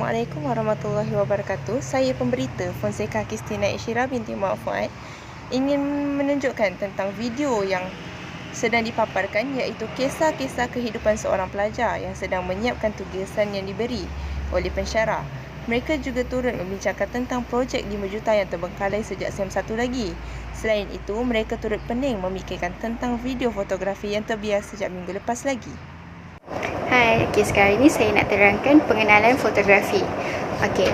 Assalamualaikum warahmatullahi wabarakatuh. Saya pemberita Fonseca Kristina Isyira binti Muhammad Fuad ingin menunjukkan tentang video yang sedang dipaparkan, iaitu kisah-kisah kehidupan seorang pelajar yang sedang menyiapkan tugasan yang diberi oleh pensyarah. Mereka juga turut membincangkan tentang projek 5 juta yang terbengkalai sejak SEM 1 lagi. Selain itu, mereka turut pening memikirkan tentang video fotografi yang terbiar sejak minggu lepas lagi. Hai, sekarang ini saya nak terangkan pengenalan fotografi.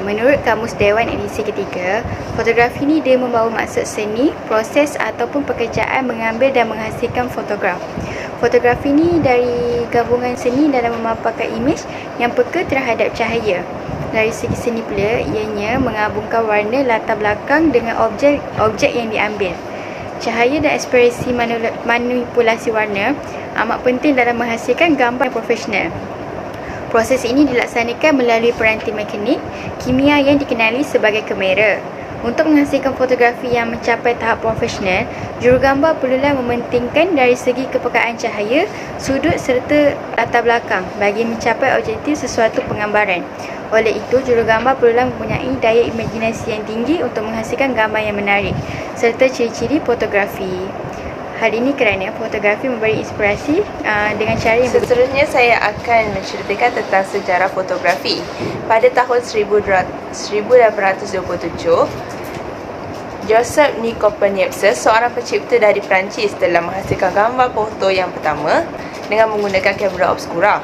Menurut Kamus Dewan edisi ketiga, fotografi ni dia membawa maksud seni, proses ataupun pekerjaan mengambil dan menghasilkan fotograf. Fotografi ni dari gabungan seni dalam memaparkan imej yang peka terhadap cahaya. Dari segi seni pula, ianya menggabungkan warna latar belakang dengan objek yang diambil. Cahaya dan ekspresi manipulasi warna amat penting dalam menghasilkan gambar yang profesional. Proses ini dilaksanakan melalui peranti mekanik kimia yang dikenali sebagai kamera. Untuk menghasilkan fotografi yang mencapai tahap profesional, jurugambar perlulah mementingkan dari segi kepekaan cahaya, sudut serta latar belakang bagi mencapai objektif sesuatu penggambaran. Oleh itu, jurugambar perlulah mempunyai daya imajinasi yang tinggi untuk menghasilkan gambar yang menarik serta ciri-ciri fotografi. Hal ini kerana fotografi memberi inspirasi dengan cara yang Seterusnya saya akan menceritakan tentang sejarah fotografi. Pada tahun 1827, Joseph Nicolas, seorang pencipta dari Perancis, telah menghasilkan gambar foto yang pertama dengan menggunakan kamera obskura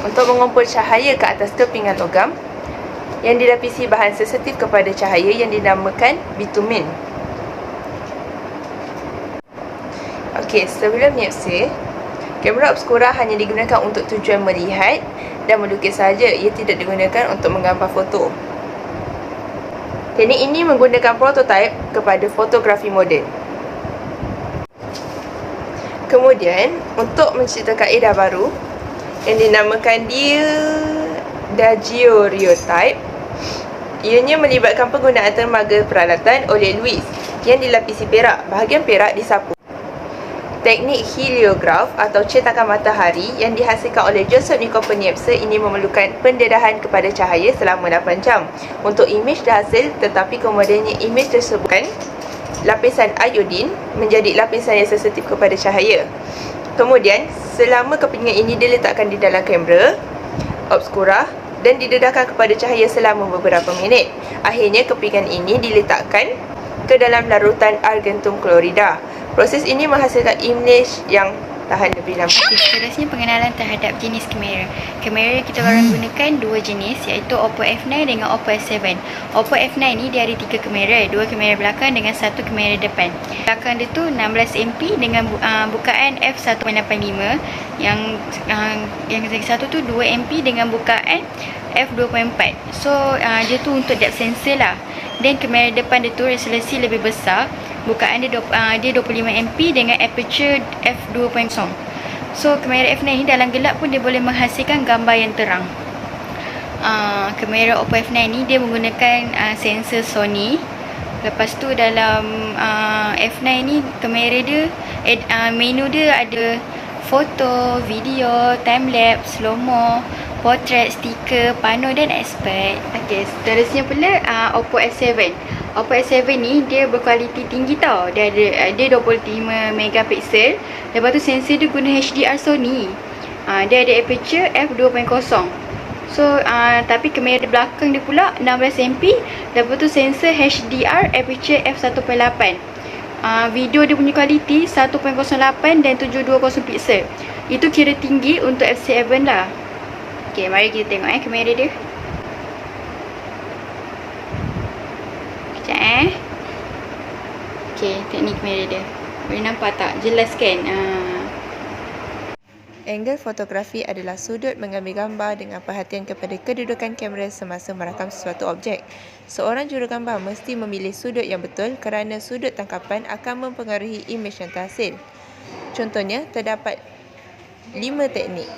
untuk mengumpul cahaya ke atas kepingan logam yang dilapisi bahan sensitif kepada cahaya yang dinamakan bitumen. Sebelum niapsa, kamera obskura hanya digunakan untuk tujuan melihat dan melukis sahaja. Ia tidak digunakan untuk menggambar foto. Teknik ini menggunakan prototipe kepada fotografi moden. Kemudian, untuk mencipta kaedah baru yang dinamakan daguerreotype, ianya melibatkan penggunaan dermaga peralatan oleh Louis yang dilapisi perak. Bahagian perak disapu. Teknik heliograf atau cetakan matahari yang dihasilkan oleh Joseph Nicolas ini memerlukan pendedahan kepada cahaya selama 8 jam untuk imej terhasil, tetapi kemudiannya imej tersebut lapisan iodin menjadi lapisan yang sensitif kepada cahaya. Kemudian, selama kepingan ini diletakkan di dalam kamera obskura dan didedahkan kepada cahaya selama beberapa minit. Akhirnya, kepingan ini diletakkan ke dalam larutan argentum klorida. Proses ini menghasilkan imej yang tahan lebih lama. Seterusnya pengenalan terhadap jenis kamera. Kamera kita akan gunakan dua jenis, iaitu Oppo F9 dengan Oppo S7. Oppo F9 ni dia ada 3 kamera, 2 kamera belakang dengan 1 kamera depan. Belakang dia tu 16MP dengan bukaan f1.85, yang satu tu 2MP dengan bukaan f2.4. So dia tu untuk depth sensor lah. Dan kamera depan dia tu resolusi lebih besar. Bukaan dia 25MP dengan aperture f2.0. So kamera F9 ni dalam gelap pun dia boleh menghasilkan gambar yang terang. Kamera Oppo F9 ni dia menggunakan sensor Sony. Lepas tu dalam F9 ni kamera dia menu dia ada foto, video, timelapse, slow-mo, portrait, stiker, pano dan expert. Seterusnya pula Oppo S7. Oppo S7 ni dia berkualiti tinggi tau. Dia 25 megapiksel. Lepas tu sensor dia guna HDR Sony. Dia ada aperture f2.0. So tapi kamera belakang dia pula 16MP. Lepas tu sensor HDR aperture f1.8. Video dia punya kualiti 1.08 dan 720 piksel. Itu kira tinggi untuk F7 lah. Mari kita tengok kamera dia. Teknik kamera dia. Boleh nampak tak? Jelas kan? Angle fotografi adalah sudut mengambil gambar dengan perhatian kepada kedudukan kamera semasa merakam sesuatu objek. Seorang jurugambar mesti memilih sudut yang betul kerana sudut tangkapan akan mempengaruhi imej yang terhasil. Contohnya, terdapat 5 teknik.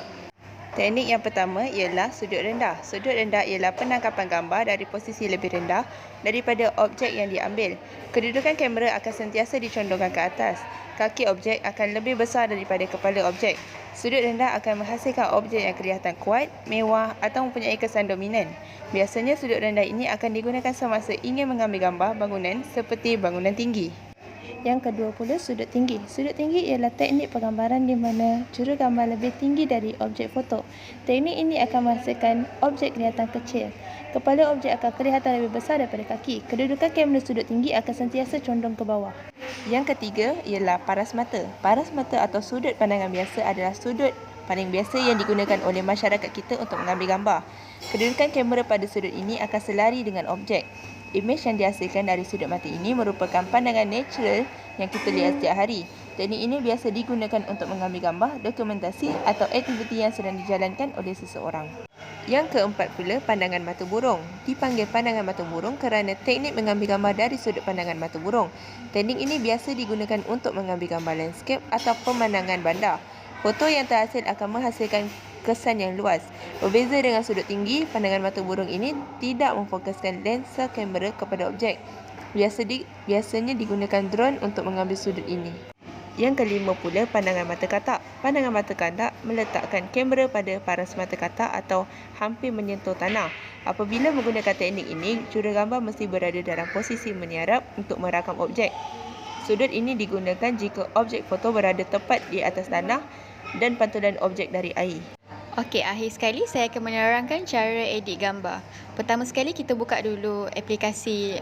Teknik yang pertama ialah sudut rendah. Sudut rendah ialah penangkapan gambar dari posisi lebih rendah daripada objek yang diambil. Kedudukan kamera akan sentiasa dicondongkan ke atas. Kaki objek akan lebih besar daripada kepala objek. Sudut rendah akan menghasilkan objek yang kelihatan kuat, mewah atau mempunyai kesan dominan. Biasanya sudut rendah ini akan digunakan semasa ingin mengambil gambar bangunan seperti bangunan tinggi. Yang kedua pula, sudut tinggi. Sudut tinggi ialah teknik penggambaran di mana juru gambar lebih tinggi dari objek foto. Teknik ini akan menghasilkan objek kelihatan kecil. Kepala objek akan kelihatan lebih besar daripada kaki. Kedudukan kamera sudut tinggi akan sentiasa condong ke bawah. Yang ketiga ialah paras mata. Paras mata atau sudut pandangan biasa adalah sudut paling biasa yang digunakan oleh masyarakat kita untuk mengambil gambar. Kedudukan kamera pada sudut ini akan selari dengan objek. Imej yang dihasilkan dari sudut mata ini merupakan pandangan natural yang kita lihat setiap hari. Teknik ini biasa digunakan untuk mengambil gambar, dokumentasi atau aktiviti yang sedang dijalankan oleh seseorang. Yang keempat pula, pandangan mata burung. Dipanggil pandangan mata burung kerana teknik mengambil gambar dari sudut pandangan mata burung. Teknik ini biasa digunakan untuk mengambil gambar landscape atau pemandangan bandar. Foto yang terhasil akan menghasilkan kesan yang luas. Berbeza dengan sudut tinggi, pandangan mata burung ini tidak memfokuskan lensa kamera kepada objek. Biasanya digunakan drone untuk mengambil sudut ini. Yang kelima pula, pandangan mata katak. Pandangan mata katak meletakkan kamera pada paras mata katak atau hampir menyentuh tanah. Apabila menggunakan teknik ini, jurugambar mesti berada dalam posisi meniarap untuk merakam objek. Sudut ini digunakan jika objek foto berada tepat di atas tanah dan pantulan objek dari air. Okey, akhir sekali saya akan menerangkan cara edit gambar. Pertama sekali kita buka dulu aplikasi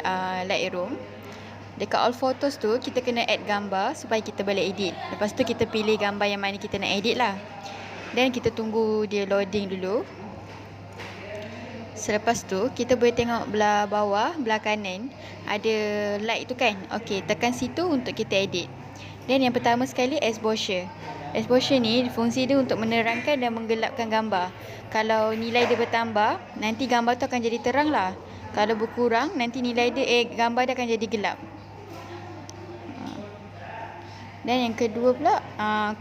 Lightroom. Dekat All Photos tu kita kena add gambar supaya kita boleh edit. Lepas tu kita pilih gambar yang mana kita nak edit lah. Dan kita tunggu dia loading dulu. Selepas tu kita boleh tengok belah bawah, belah kanan ada light tu kan. Okey, tekan situ untuk kita edit. Dan yang pertama sekali exposure. Exposure ni fungsi dia untuk menerangkan dan menggelapkan gambar. Kalau nilai dia bertambah, nanti gambar tu akan jadi terang lah. Kalau berkurang, nanti nilai dia gambar dia akan jadi gelap. Dan yang kedua pula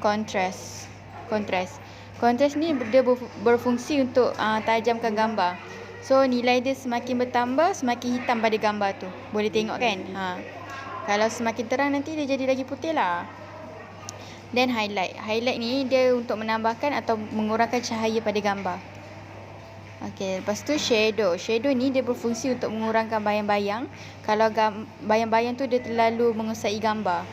contrast. Contrast ni dia berfungsi untuk tajamkan gambar. So nilai dia semakin bertambah, semakin hitam pada gambar tu. Boleh tengok kan? Kalau semakin terang nanti dia jadi lagi putih lah. Dan highlight ni dia untuk menambahkan atau mengurangkan cahaya pada gambar. Okey, lepas tu shadow ni dia berfungsi untuk mengurangkan bayang-bayang kalau bayang-bayang tu dia terlalu menguasai gambar.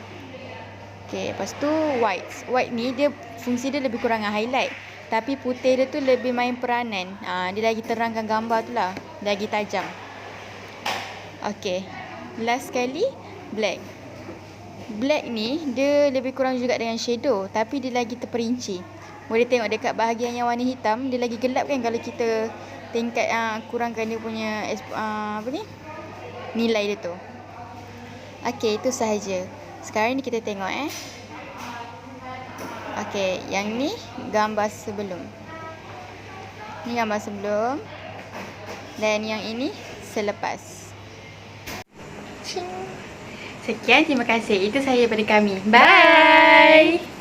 Okey, lepas tu white ni dia fungsi dia lebih kurang dengan highlight, tapi putih dia tu lebih main peranan. Dia lagi terangkan gambar tu lah, lagi tajam. Okey, last sekali black ni dia lebih kurang juga dengan shadow, tapi dia lagi terperinci. Boleh tengok dekat bahagian yang warna hitam, dia lagi gelap kan kalau kita tingkat kurangkan dia punya nilai dia tu. Okey, itu sahaja. Sekarang ni kita tengok Okey, yang ni gambar sebelum. Ni gambar sebelum. Dan yang ini selepas. Sekian, terima kasih. Itu sahaja daripada kami. Bye.